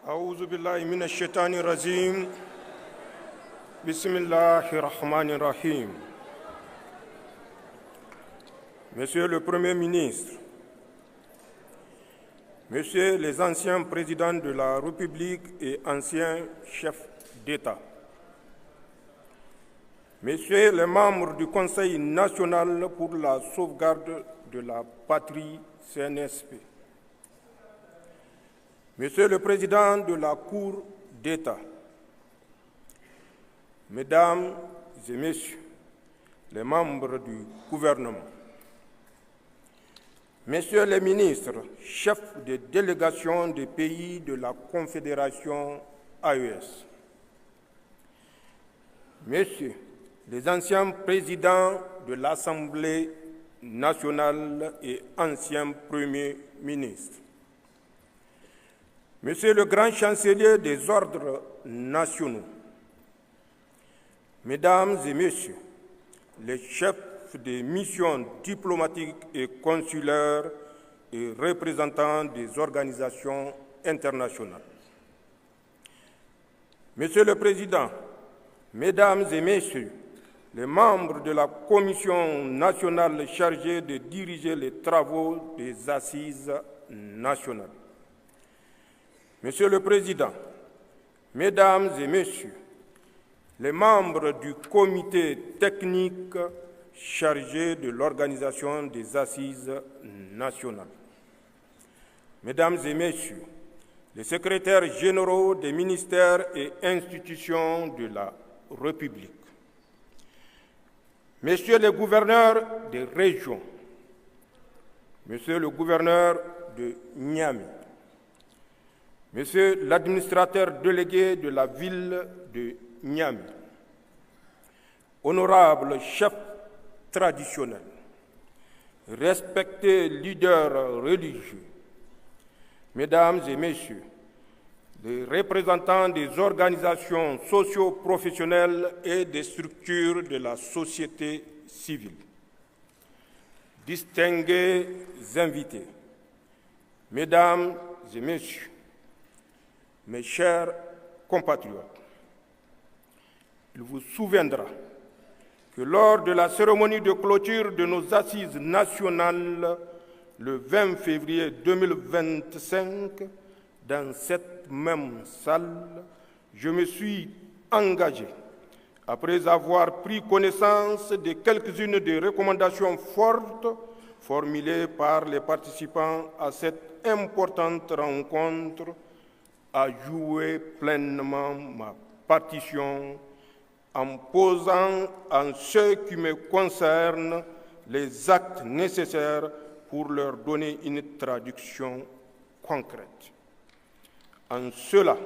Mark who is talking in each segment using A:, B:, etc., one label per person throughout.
A: أعوذ بالله من الشيطان الرجيم بسم الله الرحمن الرحيم. Monsieur le Premier ministre, Messieurs les anciens présidents de la République et anciens chefs d'État, Messieurs les membres du Conseil national pour la sauvegarde de la patrie CNSP, Monsieur le Président de la Cour d'État, Mesdames et Messieurs les membres du gouvernement, Messieurs les ministres, chefs de délégation des pays de la Confédération AES, Messieurs les anciens présidents de l'Assemblée nationale et anciens premiers ministres, Monsieur le grand chancelier des ordres nationaux, Mesdames et Messieurs les chefs des missions diplomatiques et consulaires et représentants des organisations internationales. Monsieur le Président, Mesdames et Messieurs, les membres de la Commission nationale chargée de diriger les travaux des Assises nationales. Monsieur le Président, Mesdames et Messieurs, les membres du comité technique chargé de l'organisation des Assises nationales. Mesdames et Messieurs, les secrétaires généraux des ministères et institutions de la République, Messieurs les gouverneurs des régions, Monsieur le gouverneur de Niamey, Monsieur l'administrateur délégué de la ville de Niamey, honorables chefs traditionnels, respectés leaders religieux, Mesdames et Messieurs, les représentants des organisations socio-professionnelles et des structures de la société civile, distingués invités, Mesdames et Messieurs, mes chers compatriotes, il vous souviendra que lors de la cérémonie de clôture de nos assises nationales le 20 février 2025, dans cette même salle, je me suis engagé, après avoir pris connaissance de quelques-unes des recommandations fortes formulées par les participants à cette importante rencontre, à jouer pleinement ma partition en posant en ce qui me concerne les actes nécessaires pour leur donner une traduction concrète. En cela,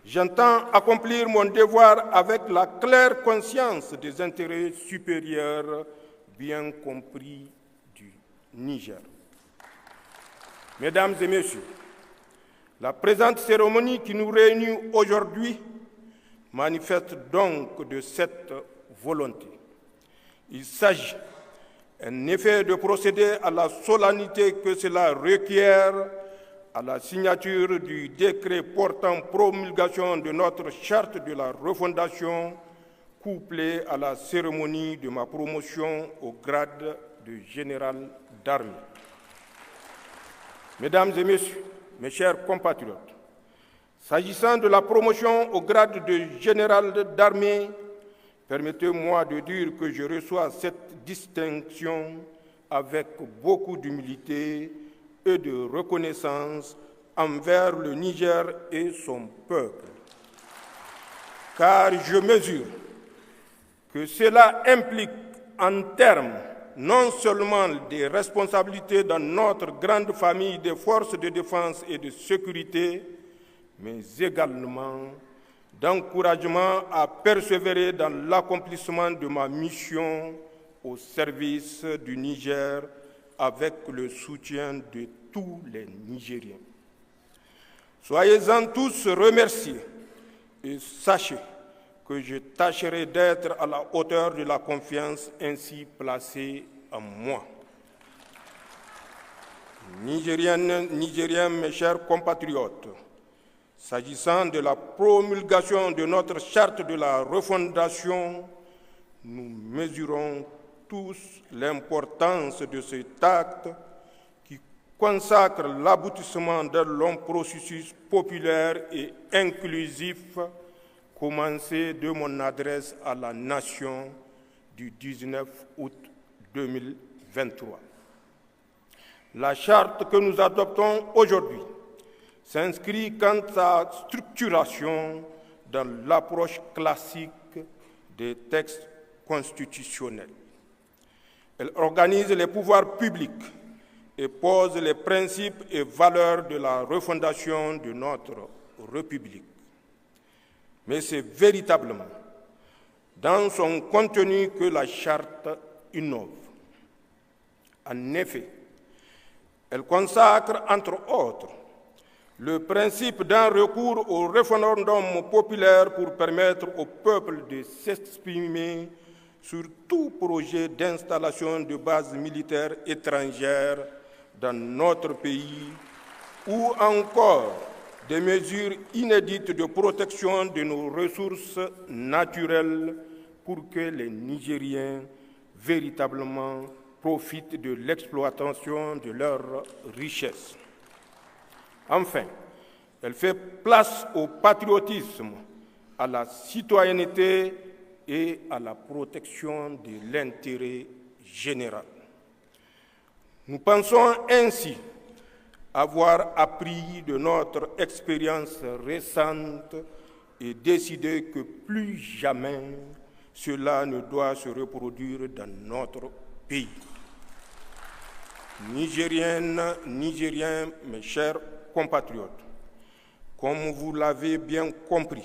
A: j'entends accomplir mon devoir avec la claire conscience des intérêts supérieurs bien compris du Niger. Mesdames et Messieurs, la présente cérémonie qui nous réunit aujourd'hui manifeste donc de cette volonté. Il s'agit en effet de procéder à la solennité que cela requiert à la signature du décret portant promulgation de notre charte de la refondation, couplée à la cérémonie de ma promotion au grade de général d'armée. Mesdames et Messieurs, mes chers compatriotes, s'agissant de la promotion au grade de général d'armée, permettez-moi de dire que je reçois cette distinction avec beaucoup d'humilité et de reconnaissance envers le Niger et son peuple. Car je mesure que cela implique en termes non seulement des responsabilités dans notre grande famille des forces de défense et de sécurité, mais également d'encouragement à persévérer dans l'accomplissement de ma mission au service du Niger avec le soutien de tous les Nigériens. Soyez-en tous remerciés et sachez que je tâcherai d'être à la hauteur de la confiance ainsi placée en moi. Nigériennes, Nigériens, mes chers compatriotes, S'agissant de la promulgation de notre charte de la refondation, nous mesurons tous l'importance de cet acte qui consacre l'aboutissement d'un long processus populaire et inclusif commencé de mon adresse à la nation du 19 août 2023. La charte que nous adoptons aujourd'hui s'inscrit quant à sa structuration dans l'approche classique des textes constitutionnels. Elle organise les pouvoirs publics et pose les principes et valeurs de la refondation de notre République. Mais c'est véritablement dans son contenu que la charte innove. En effet, elle consacre, entre autres, le principe d'un recours au référendum populaire pour permettre au peuple de s'exprimer sur tout projet d'installation de bases militaires étrangères dans notre pays ou encore des mesures inédites de protection de nos ressources naturelles pour que les Nigériens véritablement profitent de l'exploitation de leurs richesses. Enfin, elle fait place au patriotisme, à la citoyenneté et à la protection de l'intérêt général. Nous pensons ainsi avoir appris de notre expérience récente et décidé que plus jamais cela ne doit se reproduire dans notre pays. Nigériennes, Nigériens, mes chers compatriotes, comme vous l'avez bien compris,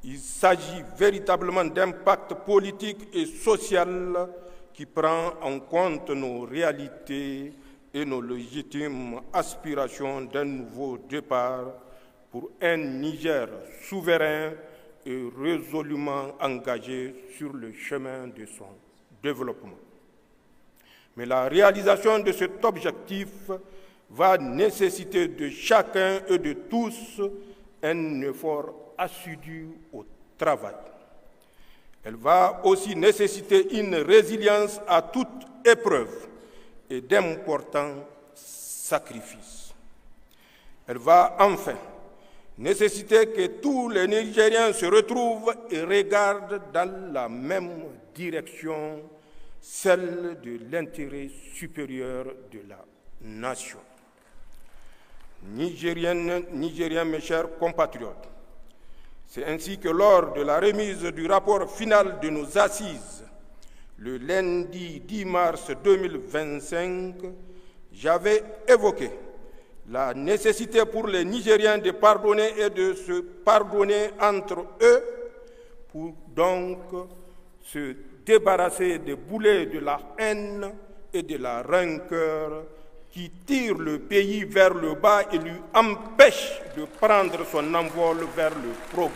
A: il s'agit véritablement d'un pacte politique et social qui prend en compte nos réalités et nos légitimes aspirations d'un nouveau départ pour un Niger souverain et résolument engagé sur le chemin de son développement. Mais la réalisation de cet objectif va nécessiter de chacun et de tous un effort assidu au travail. Elle va aussi nécessiter une résilience à toute épreuve et d'importants sacrifices. Elle va enfin nécessiter que tous les Nigériens se retrouvent et regardent dans la même direction, celle de l'intérêt supérieur de la nation. Nigériennes, Nigériens, mes chers compatriotes, c'est ainsi que lors de la remise du rapport final de nos assises, le lundi 10 mars 2025, j'avais évoqué la nécessité pour les Nigériens de pardonner et de se pardonner entre eux pour donc se débarrasser des boulets de la haine et de la rancœur qui tirent le pays vers le bas et lui empêchent de prendre son envol vers le progrès.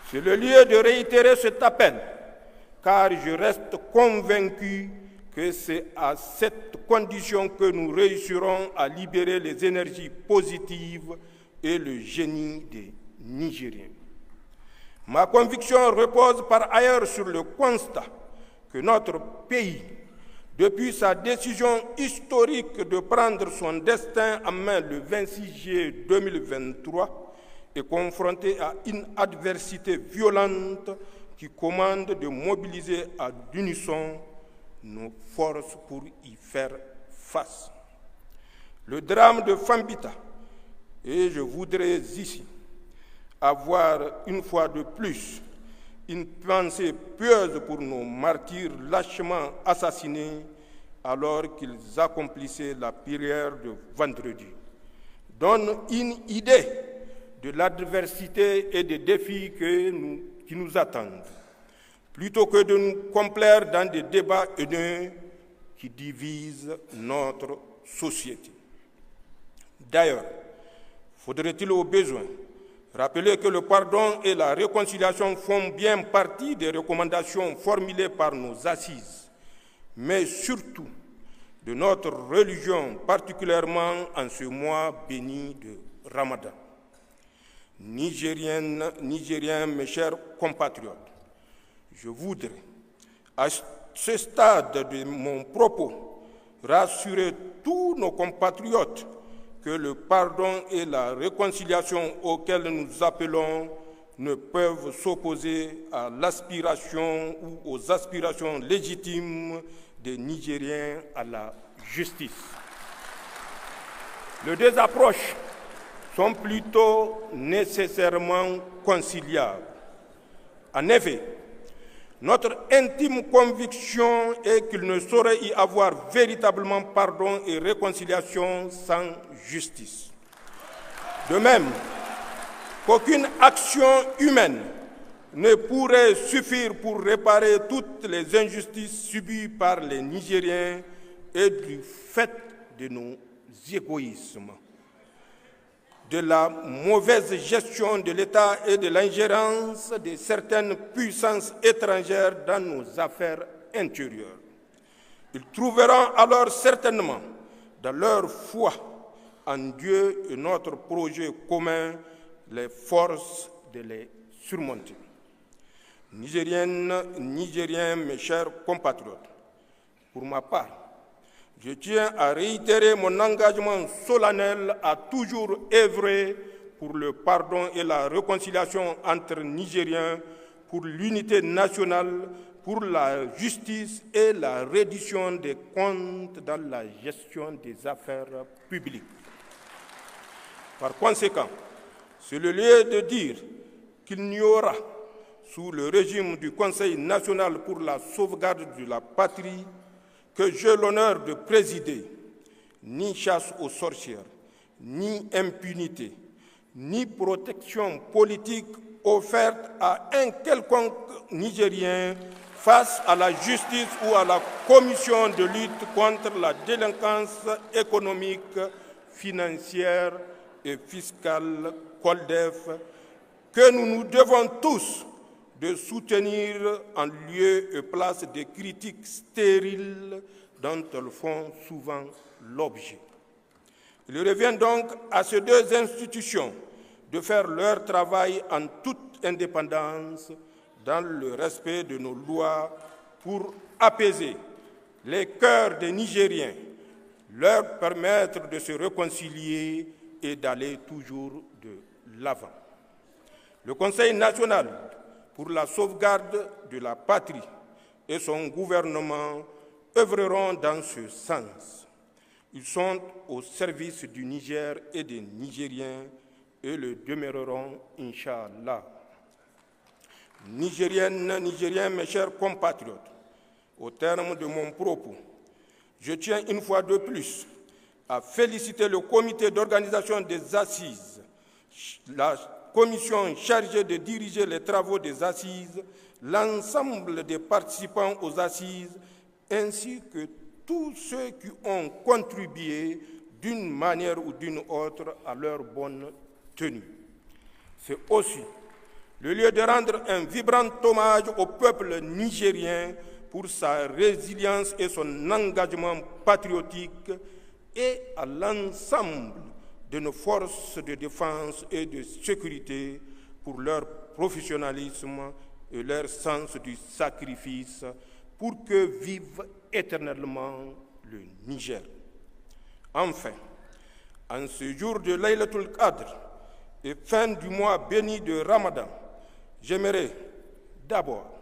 A: C'est le lieu de réitérer cet appel, car je reste convaincu que c'est à cette condition que nous réussirons à libérer les énergies positives et le génie des Nigériens. Ma conviction repose par ailleurs sur le constat que notre pays, depuis sa décision historique de prendre son destin en main le 26 juillet 2023, est confronté à une adversité violente qui commande de mobiliser à l'unisson nos forces pour y faire face. Le drame de Fambita, et je voudrais ici avoir une fois de plus une pensée pieuse pour nos martyrs lâchement assassinés alors qu'ils accomplissaient la prière de vendredi, donne une idée de l'adversité et des défis qui nous attendent, plutôt que de nous complaire dans des débats haineux qui divisent notre société. D'ailleurs, faudrait-il au besoin rappeler que le pardon et la réconciliation font bien partie des recommandations formulées par nos assises, mais surtout de notre religion, particulièrement en ce mois béni de Ramadan. Nigériens, mes chers compatriotes, je voudrais, à ce stade de mon propos, rassurer tous nos compatriotes que le pardon et la réconciliation auxquels nous appelons ne peuvent s'opposer à l'aspiration ou aux aspirations légitimes des Nigériens à la justice. Les deux approches sont plutôt nécessairement conciliables. En effet, notre intime conviction est qu'il ne saurait y avoir véritablement pardon et réconciliation sans justice. De même qu'aucune action humaine ne pourrait suffire pour réparer toutes les injustices subies par les Nigériens et du fait de nos égoïsmes, de la mauvaise gestion de l'État et de l'ingérence de certaines puissances étrangères dans nos affaires intérieures. Ils trouveront alors certainement dans leur foi en Dieu et notre projet commun les forces de les surmonter. Nigériennes, Nigériens, mes chers compatriotes, pour ma part, je tiens à réitérer mon engagement solennel à toujours œuvrer pour le pardon et la réconciliation entre Nigériens, pour l'unité nationale, pour la justice et la reddition des comptes dans la gestion des affaires publiques. Par conséquent, c'est le lieu de dire qu'il n'y aura, sous le régime du Conseil national pour la sauvegarde de la patrie, que j'ai l'honneur de présider, ni chasse aux sorcières, ni impunité, ni protection politique offerte à un quelconque Nigérien face à la justice ou à la commission de lutte contre la délinquance économique, financière et fiscale, COLDEF, que nous nous devons tous de soutenir en lieu et place des critiques stériles dont elles font souvent l'objet. Il revient donc à ces deux institutions de faire leur travail en toute indépendance, dans le respect de nos lois, pour apaiser les cœurs des Nigériens, leur permettre de se réconcilier et d'aller toujours de l'avant. Le Conseil national pour la sauvegarde de la patrie et son gouvernement œuvreront dans ce sens. Ils sont au service du Niger et des Nigériens et le demeureront, Inch'Allah. Nigériennes, Nigériens, mes chers compatriotes, au terme de mon propos, je tiens une fois de plus à féliciter le comité d'organisation des assises, la commission chargée de diriger les travaux des assises, l'ensemble des participants aux assises, ainsi que tous ceux qui ont contribué d'une manière ou d'une autre à leur bonne tenue. C'est aussi le lieu de rendre un vibrant hommage au peuple nigérien pour sa résilience et son engagement patriotique et à l'ensemble de nos forces de défense et de sécurité pour leur professionnalisme et leur sens du sacrifice pour que vive éternellement le Niger. Enfin, en ce jour de Laylatul Qadr et fin du mois béni de Ramadan, j'aimerais d'abord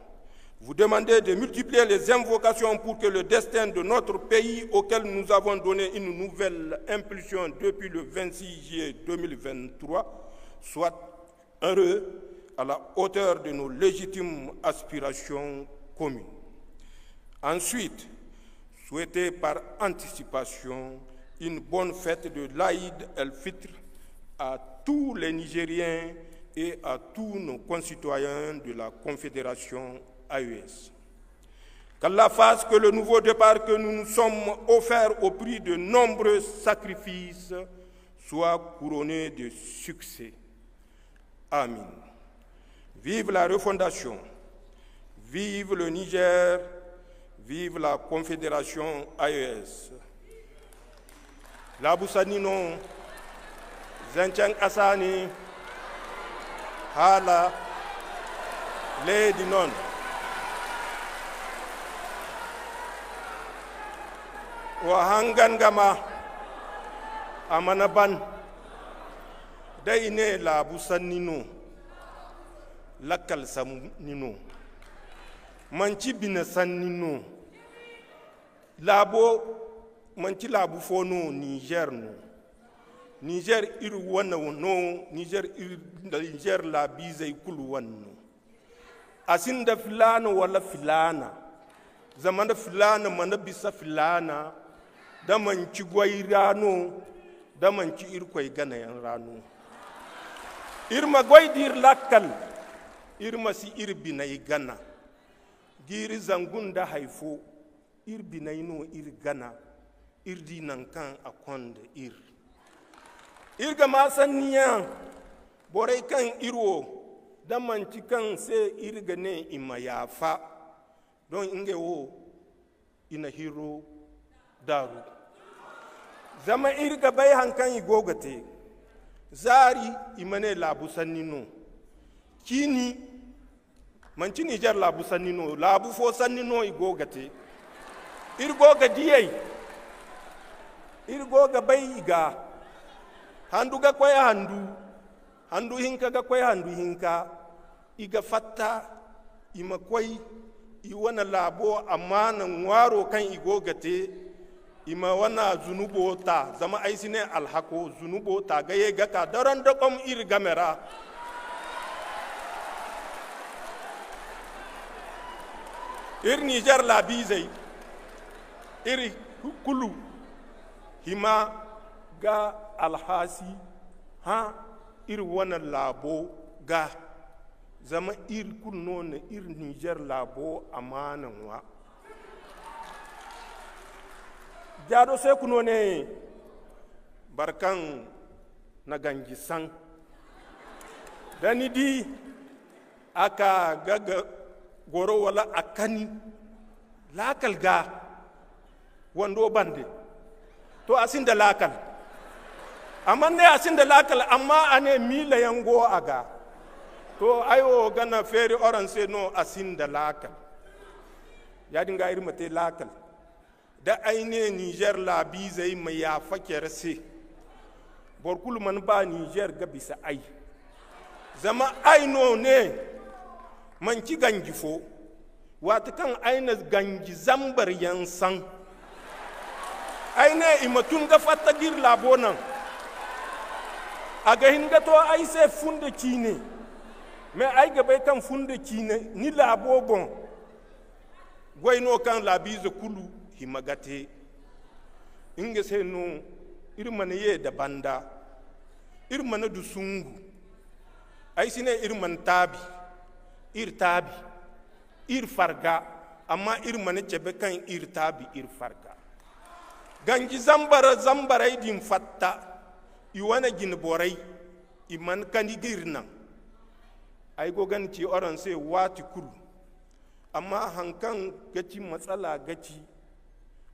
A: vous demander de multiplier les invocations pour que le destin de notre pays, auquel nous avons donné une nouvelle impulsion depuis le 26 juillet 2023, soit heureux à la hauteur de nos légitimes aspirations communes. Ensuite, souhaitez par anticipation une bonne fête de l'Aïd el-Fitr à tous les Nigériens et à tous nos concitoyens de la Confédération AES. Qu'Allah fasse que le nouveau départ que nous nous sommes offerts au prix de nombreux sacrifices soit couronné de succès. Amin. Vive la refondation, vive le Niger, vive la Confédération AES. Labousanino, Zenchang Asani, hala leydi noon o hangangama amana ban dayne laabu sannino lakkal sannino manci bina sannino laabo manci laabu fo no niger no niger ir wana no niger laabizay kulu wanno asinda filana wala filana zamanda filana mana bisa filana da manci gwairano da manci irkoy ganayan rano irma goydir lakkal irma si irbinay gana giri zangunda haifo irbinay no ir gana irdi nan kan akonde irga ma sanniya boray kan irwo da manci kan se irga ne ima yafa don inge wo ina hiro daru zama irga bai hankan igogate zari imane labu sannino kini manci nijar labu sannino labu fo sannino igogate irgoga diyai irgoga bai iga handu ga kwaya handu hinka ga kwaya handu hinka iga fatta ima kwai iwana labo amana ngwaro kan igogate ima wana zunubo ta zama aisine alhako zunubo ta gaye gaka daran da kom ir gamera ir niger labizai iri kulu hima ga alhasi ha ir wana labo ga zama ir kulno na ir niger labo amanan wa jado sai kuno ne barkan na ganji san dani di aka gaga goro wala akani lakal ga wando bande to asin da lakal amma ne asin da lakal amma ane mila yango aga to ayo gana feri orange no asin da lakal ya dinga iri mate lakal da aine niger labi zai mai ya fakere se borkul man ba niger ga bisa ai zama aino ne man ki gangi fo wata kan aina gangi zambar yansan aine imatun ga fatta gir labo nan aga hinga to ai se funde kine me ai ga bai kan funde kine ni labo bon goyno kan labize kulu himagate inga se no irmane ye da banda irmane du sungu ai sine irman tabi ir farga amma irmane cebe kan ir tabi ir farga ganji zambara din fatta iwana gin borai iman kandi girnan ai go ganci oran sai wati kulu amma hankan gaci matsala gaci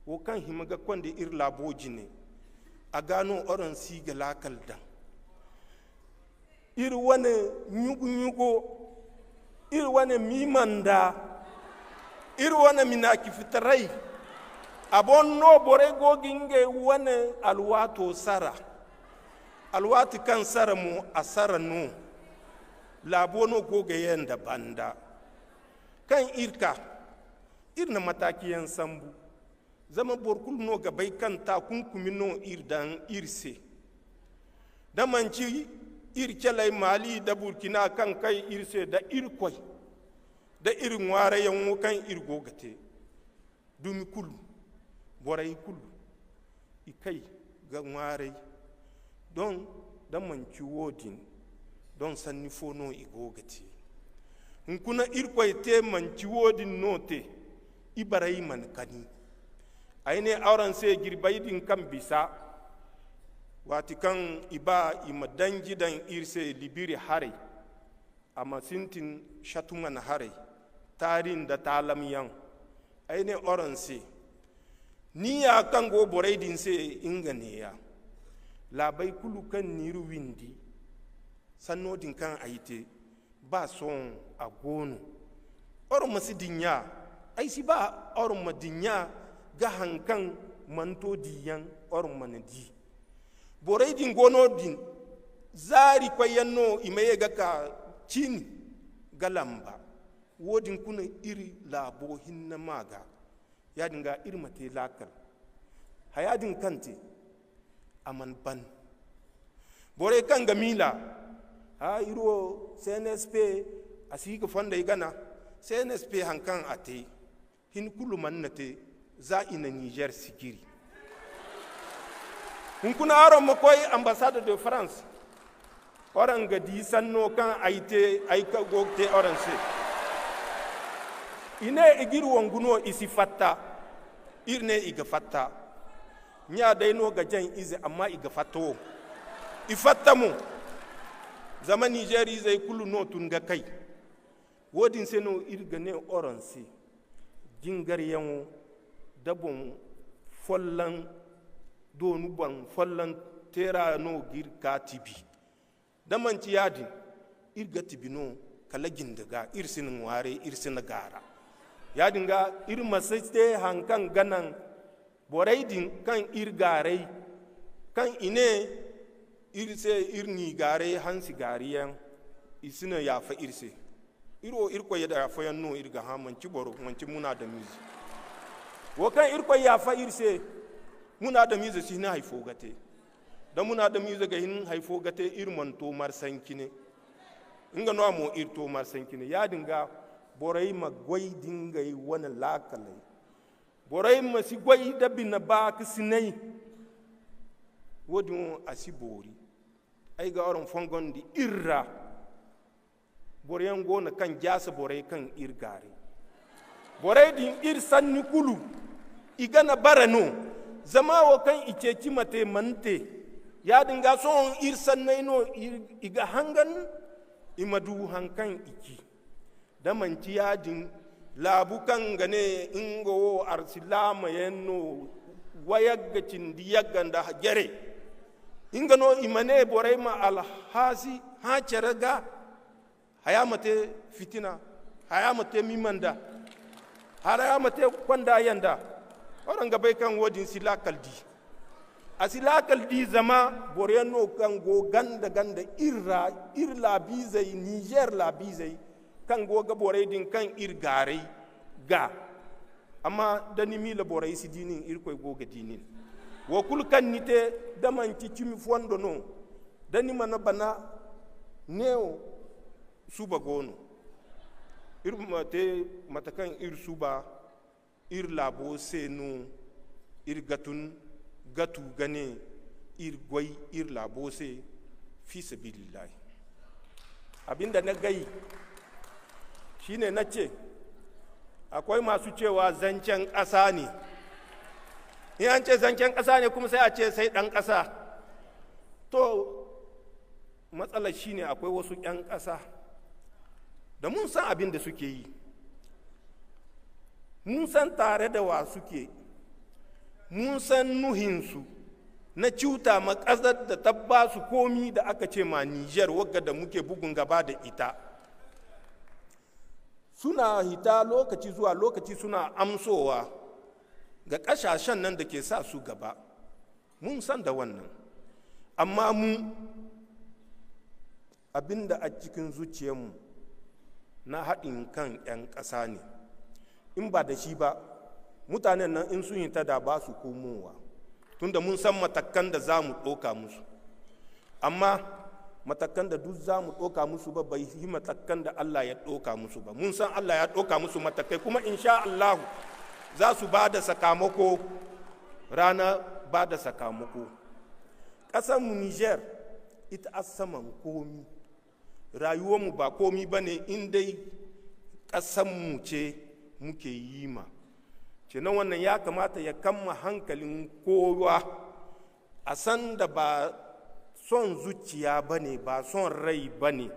A: wo kan himaga kwande ir laboji ne a gano oran si ga lakal dan ir wane nyugo ir wane mimanda ir wane minaki fitarai abon no bore go ginge wane alwato sara alwati kan sara mu asara no labono go ga yanda banda kan irna mataki yan sambu zama borkul no ga bai kan ta kunkumi no irdan irse da manci irkelai mali da burkina kan kai irse da irkoi da irin ware yan kan irgogate dumi kulu borai kulu ikai ga ware don da manci wodin don sanni fono igogate nkuna irkoi te manci wodin note ibarai man kani aine auran sai girbaidin kan bisa wati kan iba ima dangi dan irse libiri hare ama sintin shatuman hare tarin da talam yan aine auran sai ni ya kan go boraidin sai ingane ya labai kulu kan niru windi sannodin kan aite ba son a gono or masu dinya ai si ba or madinya ga hankan manto diyan or manadi borai din gono din zari kwayanno imaye ga ka cin galamba wodin kuna iri labo hinna maga ya dinga iri mate lakal hayadin kante aman ban borai kan gamila ha iro CNSP asika fonda igana CNSP hankan ate hin kulu mannate za ina Niger sikiri hun kuna aron makoy ambassade de France oran ga di sanno kan aite aika gokte oran se ine igiru wanguno isi fatta irne iga fatta nya dai no ga jan izi amma iga fatto ifatta mu zaman Niger zai kulu no tun ga kai wodin seno irga ne oran se jingar yanwo dabon follan donu ban follan tera no gir ka tibi damanci yadin irga tibi no kala gindaga irsin ware irsin gara yadin ga ir masaste hankan ganan boraidin kan irgarai kan ine irse irni gare hansi gariyan isina yafa irse iro irko yada yafa yanno irga ha manci boro manci muna da mizi wo kan irko yafa irse muna da mizi shi na haifo gate da muna da mizi ga hin haifo gate irman to marsankine inga no mo irto marsankine ya dinga borai magwai dinga yi wani lakalai borai masi gwai da bina ba kisinai wodin asibori ai ga oron fongon di irra borayan gona kan jasa borai kan irgare borai din ir sanni kulu igana barano zama wa kan iceci mate mante ya dinga son ir sannai no iga hangan imadu hankan iki da manci yadin labu kan gane ingo arsilama yanno wayagacin diyaganda gere ingano imane borai ma alhasi ha ceraga hayamate fitina hayamate mimanda hayamate kwanda yanda oran gabai kan wodin silakaldi asilakaldi zama borai no kan go ganda irla bizai Niger la bizai kan go ga borai din kan irgarai ga amma dani mi la borai si dinin irkoy go ga dinin wo kul kan nite damanci cimi fondo no dani mana bana neo suba gono irmate matakan ir suba ir labo senu ir gatu gane ir goy ir labo se fi sabilillah abinda na gai shine nace akwai masu cewa zancen ƙasa ne in an ce zancen ƙasa ne kuma sai a ce sai ɗan ƙasa to matsalar shine akwai wasu ƴan ƙasa da mun san abin da suke yi mun san tare da wa suke mun san nuhinsu na cuta ma ƙasar da ta ba su komi da aka ce ma Niger wagga da muke bugun gaba da ita suna hita lokaci zuwa lokaci suna amsowa ga ƙasashen nan da ke sa su gaba mun san da wannan amma mu abinda a cikin zuciyarmu na haɗin kan 'yan ƙasa ne in ba da shi ba mutanen nan in sun hita da ba su komowa tunda mun san matakan da za mu ɗoka musu amma matakan da duk za mu ɗoka musu ba bai yi matakan da Allah ya ɗoka musu ba mun san Allah ya ɗoka musu matakai kuma insha Allah za su ba da sakamako rana ba da sakamako ƙasarmu Niger ita saman komi rayuwarmu ba komi ba ne in dai ƙasarmu ce muke yi ma kenan wannan ya kamata ya kama hankalin kowa a san da ba son zuciya ba ne ba son rai ba ne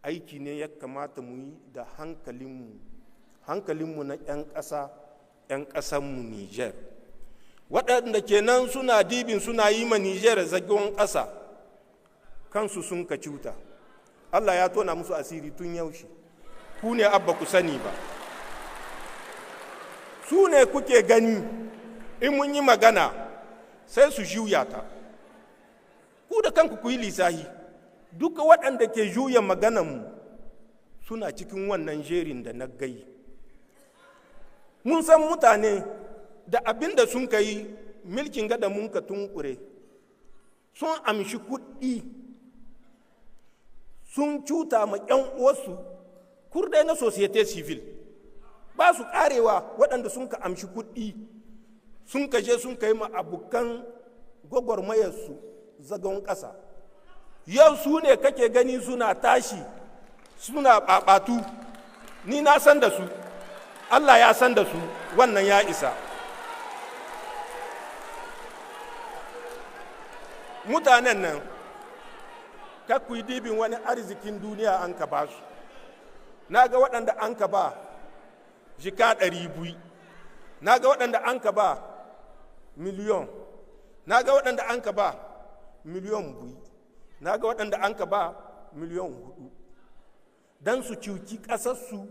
A: aiki ne ya kamata mu yi da hankalinmu na 'yan ƙasa 'yan ƙasanmu Niger waɗanda kenan suna dibin suna yi ma Niger zagon ƙasa kansu sun ka cuta Allah ya tona musu asiri tun yaushe, ku ne abba ku sani ba. Su ne kuke gani in mun yi magana sai su juya ta. Ku da kanku ku yi lisahi, duka waɗanda ke juya maganarmu suna cikin wannan jerin da na gai. Mun san mutane da abin da sun ka yi milkin gada mun ka tunkure, sun amshi kuɗi, sun cuta ma ‘yan uwarsu kurdai na societe civil, ba su ƙarewa waɗanda sun ka amshi kuɗi, sun ka je sun ka yi ma abokan gwagwarmayarsu zagon ƙasa. Yau su ne kake gani suna tashi, suna ɓaɓatu, ni na san da su, Allah ya san da su, wannan ya isa. Mutanen nan, ka ku yi dibin wani arzikin duniya an ka ba su. Na ga waɗanda an ka ba jika 200, na ga waɗanda an ka ba miliyon, na ga waɗanda an ka ba miliyon 2, na ga waɗanda an ka ba miliyon 4. Don su cuci ƙasarsu,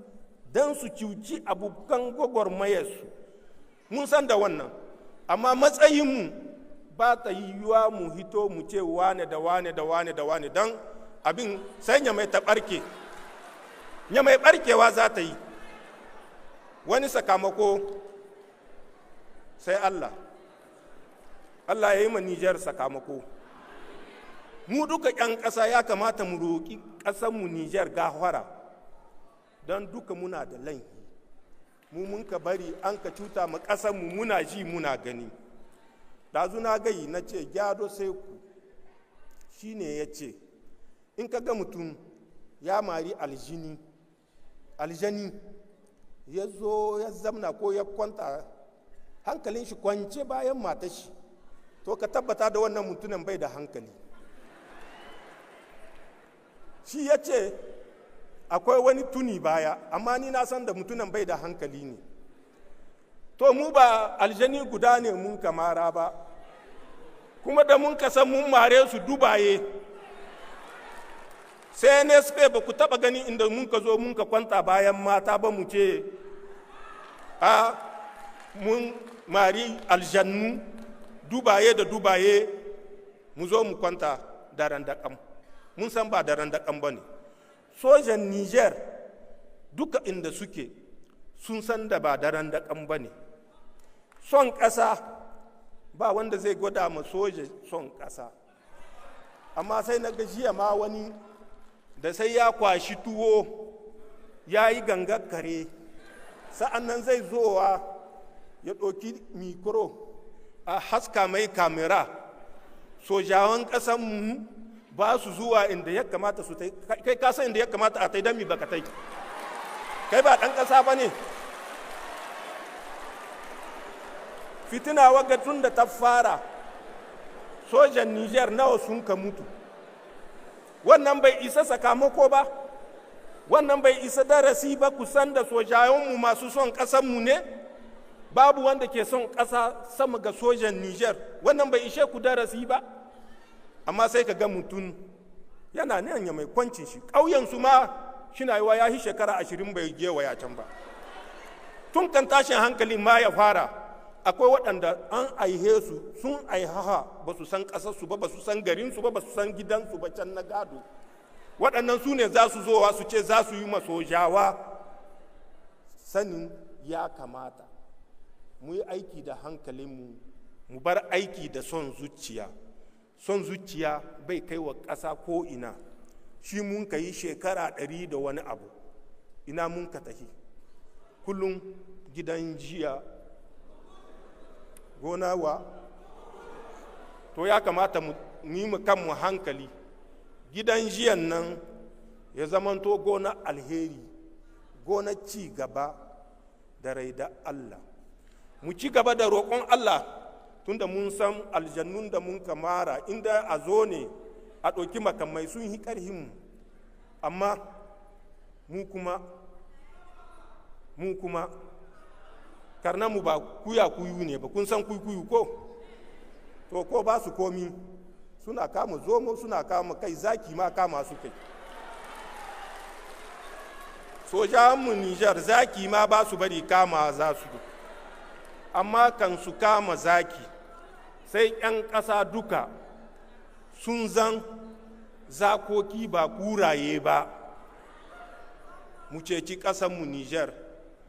A: don su cuci abokan gwagwarmayarsu. Mun san da wannan, amma matsayinmu ba ta yiwuwa mu hito mu ce wane da wane da wane da wane, don abin sai ya mai ta ɓarke. Ya mai ɓarkewa za ta yi wani sakamako sai Allah ya yi ma Nijar sakamako. Mu duka 'yan ƙasa ya kamata mu roƙi ƙasanmu Nijar gafara, don duka muna da laifi. Mu mun ka bari an ka cuta ma ƙasanmu, muna ji muna gani. Ɗazu na gai na ce gyado sai ku, shi ne ya ce in ka ga mutum ya mari aljani ya zo ya zamna ko ya kwanta hankalin shi kwance bayan matashi, to ka tabbata da wannan mutumin bai da hankali. Shi ya ce akwai wani tuni baya, amma ni na san da mutumin bai da hankali ne. To mu ba aljani guda ne mun kamara ba, kuma da mun kasan mun mare su dubaye. Sai NSP ba ku taba gani inda mun ka zo mun ka kwanta bayan mata ba mu ce mun mari aljannu dubaye da dubaye mu zo mu kwanta daren daƙam. Mun san ba daren daƙam ba ne. Sojan Niger duka inda suke sun san da ba daren daƙam ba ne. Son ƙasa ba wanda zai gwada ma soja son ƙasa. Amma sai na gajiya ma wani da sai ya kwashi tuwo ya yi gangar kare, sa'an nan zai zowa ya ɗauki mikro a haska mai kamera. Sojawan ƙasanmu ba su zuwa inda ya kamata su tai, kai kasa inda ya kamata a tai don mi baka tai, kai ba ɗan ƙasa ba ne. Fitina waga tun da ta fara, sojan Niger nawa sun ka mutu. Wannan bai isa sakamako ba, wannan bai isa darasi ba. Kusan da sojayenmu masu son ƙasanmu ne, babu wanda ke son ƙasa sama ga sojan Niger. Wannan bai ishe ku darasi ba. Amma sai ka ga mutum yana nan ya mai kwancin shi, ƙauyensu ma shina yiwa ya yi shekara 20 bai je waya can ba. Tun kan tashin hankali ma ya fara, akwai waɗanda an aihe su sun aihaha ba su san ƙasarsu ba, ba su san garinsu ba, ba su san gidansu ba can na gado. Waɗannan su ne za su zowa su ce za su yi masojawa. Sanin ya kamata mu yi aiki da hankalinmu, mu bar aiki da son zuciya. Son zuciya bai kai wa ƙasa ko ina. Shi mun ka yi shekara 100 da wani abu, ina mun ka tafi kullum gidan jiya gona wa. To ya kamata mu yi mu kanmu hankali, gidan jiyan nan ya zamanto gona alheri, gona ci gaba da raida Allah. Mu ci gaba da roƙon Allah, tunda mun san aljannun da mun kamara inda a zo ne a ɗauki makamai sun yi ƙarhinmu. Amma mu kuma karnanmu ba kuya-kuyu ne ba, kun san kuyu ko? To ko ba su komi, suna kama zomo, suna kama kai, zaki ma kama su kai. sojawanmu Nijar zaki ma ba su bari kama za su, amma kan su kama zaki sai 'yan ƙasa duka sun zan zakoki ba kuraye ba. Mu ceci ƙasanmu Nijar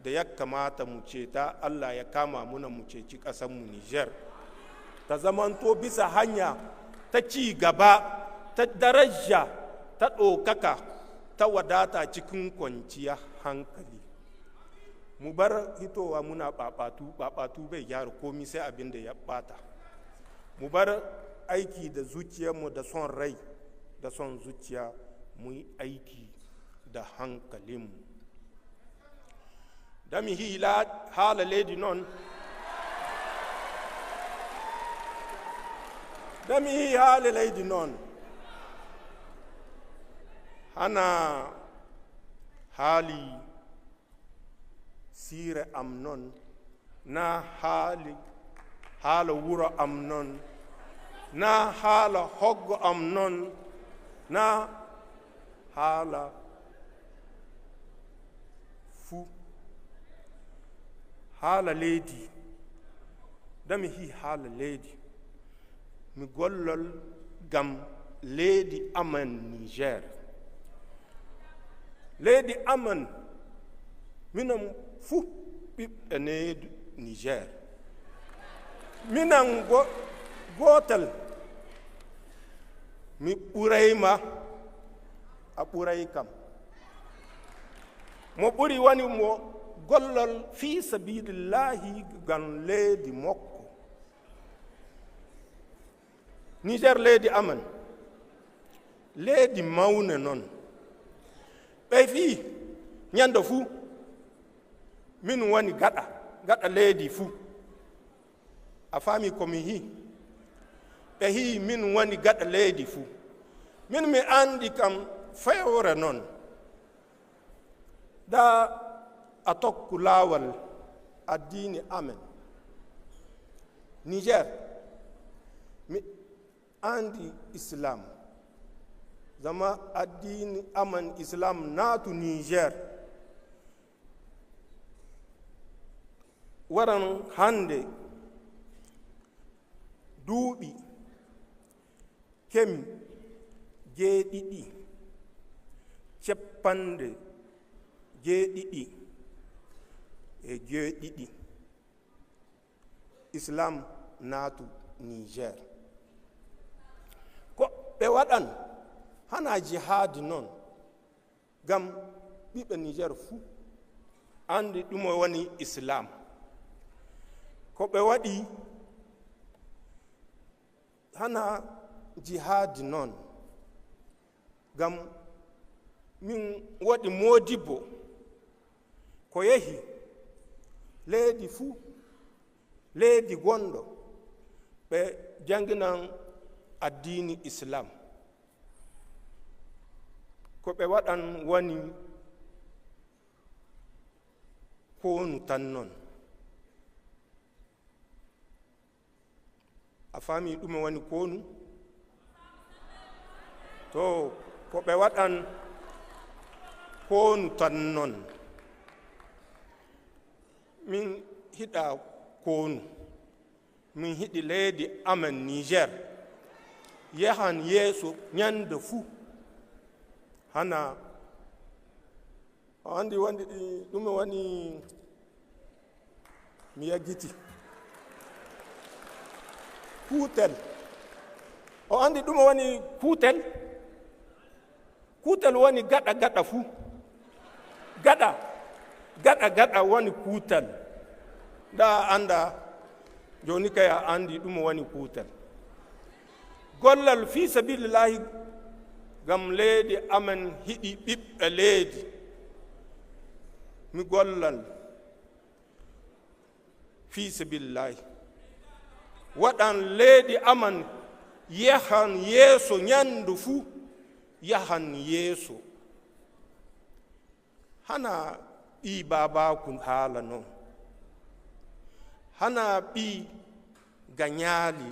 A: da ya kamata mu ceta, Allah ya kama muna mu ceci ƙasanmu Nijar ta zamanto bisa hanya ta ci gaba, ta daraja, ta ɗaukaka, ta wadata cikin kwanciya hankali. Mu bar hitowa muna ɓaɓatu bai gyara komi sai abin da ya ɓata. Mu bar aiki da zuciyarmu da son rai da son zuciya, mu yi aiki da hankalinmu. Da mi hila hala lady non, da mi hi hala lady non, hana hali sire am non, na hala wuro am non, na hala hoggo am non, na hala fu hala leydi. Dami hi hala leydi mi gollol gam leydi aman Niger. Leydi aman minan fu ɓiɓɓe neydu Niger. Minan gotal mi ɓurayma, a ɓuray kam. Mo ɓuri woni mo gollol fi sabilillahi gam leydi makko. Niger leydi aman, leydi mawne non. Ɓey fi ñande fuu min woni gaɗa leydi fuu. A faami komi hi ɓe hi min woni gaɗa leydi fuu. Min mi andi kam fewre non, da a tokku laawal addini amen. Niger mi andi islam, zama addini aman islam naatu Niger waran hande duuɓi kemi jeeɗiɗi ceppande jeeɗiɗi e jeeɗiɗi islam naatu Niger. Ko ɓe waɗan hana jihadi non gam ɓiɓɓe Niger fuu andi ɗumo woni islam. Ko ɓe waɗi hana jihadi non gam min waɗi modibo ko yehi leydi fuu, leydi gonɗo ɓe janginan addini islam. Ko ɓe waɗan woni konu tan non. A faami ɗume woni konu? To ko ɓe waɗan konu tan non. Min hiɗa konu, min hiɗi leydi amen Niger yahan yeeso ñande fuu. Hana andi wandi ɗume woni mi yaggiti kuutel. O andi ɗume woni kuutel? Kuutel woni gaɗa fuu. Gaɗa woni kuutel. Da anda joni kay a andi ɗume woni kuutel. Gollal fi sabilillahi gam leydi amen hiɗi ɓiɓɓe leydi. Mi gollal fi sabilillahi waɗan leydi aman yahan yeeso ñandu fuu, yahan yeeso. Hana ɓi babakun haala non, hana ɓi gañaali.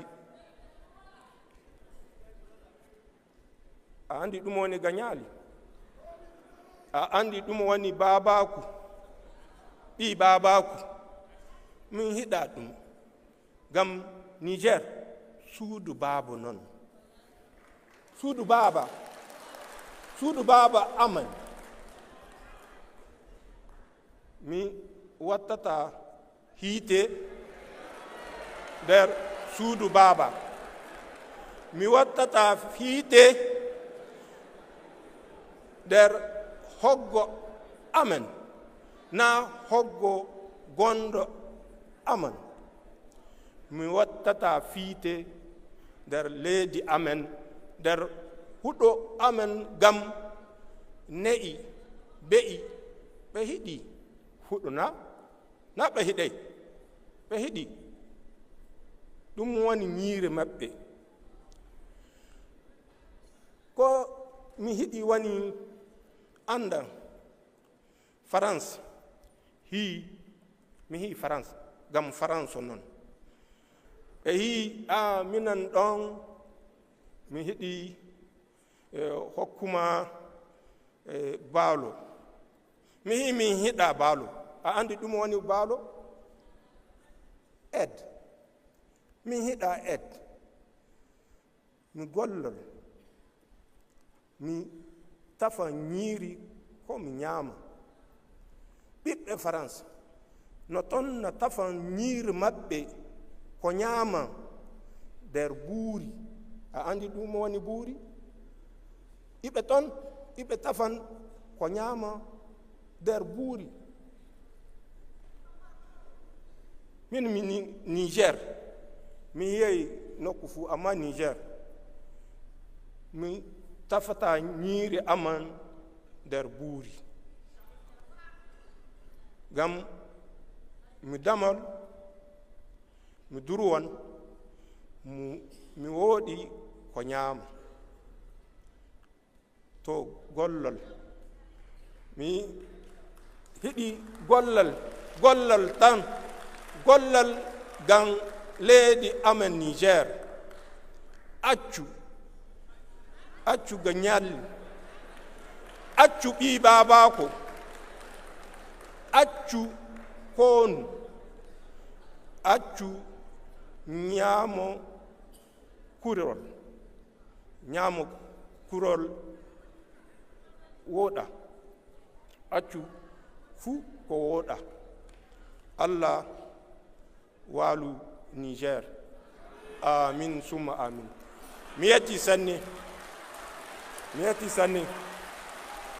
A: A andi ɗum woni gañaali? a andi ɗum woni babaku ɓi babaku min hiɗa ɗum gam Niger suudu baaba non suudu baaba amen mi wattata hiite nder suudu baaba mi wattata hiite nder hoggo amen na hoggo gondo amen mi wattata fiite nder leydi amen nder huɗo amen gam ne'i be'i ɓe hiɗi huɗo na ɓe hiɗey ɓe hiɗi ɗum woni ñiire maɓɓe ko mi hiɗi woni anda France mi hi France gam France noon ɓe hi minan ɗon mi hiɗi hokkuma baalo mi hi min hiɗa baalo a andi ɗum woni baalo aide min hiɗa aide mi gollol mi tafa ñiiri ko mi ñaama ɓiɓɓe France no ton no tafa ñiiri maɓɓe ko ñaama nder buuri a andi ɗum woni buuri iɓe ton iɓe tafan ko ñaama nder buuri min mi Niger mi yehi nokku fuu amma Niger mi tafata ñiiri aman nder buuri gam mi damal mi durwon mi woodi ko ñaama to gollol mi hiɗi gollal tan gollal gam leydi amen Niger accu ga ñalli accu ɓi babako accu koonu accu ñaamo kurol woɗa accu fuu ko woɗa Allah waalu Niger amin summa amin mi yetti sanni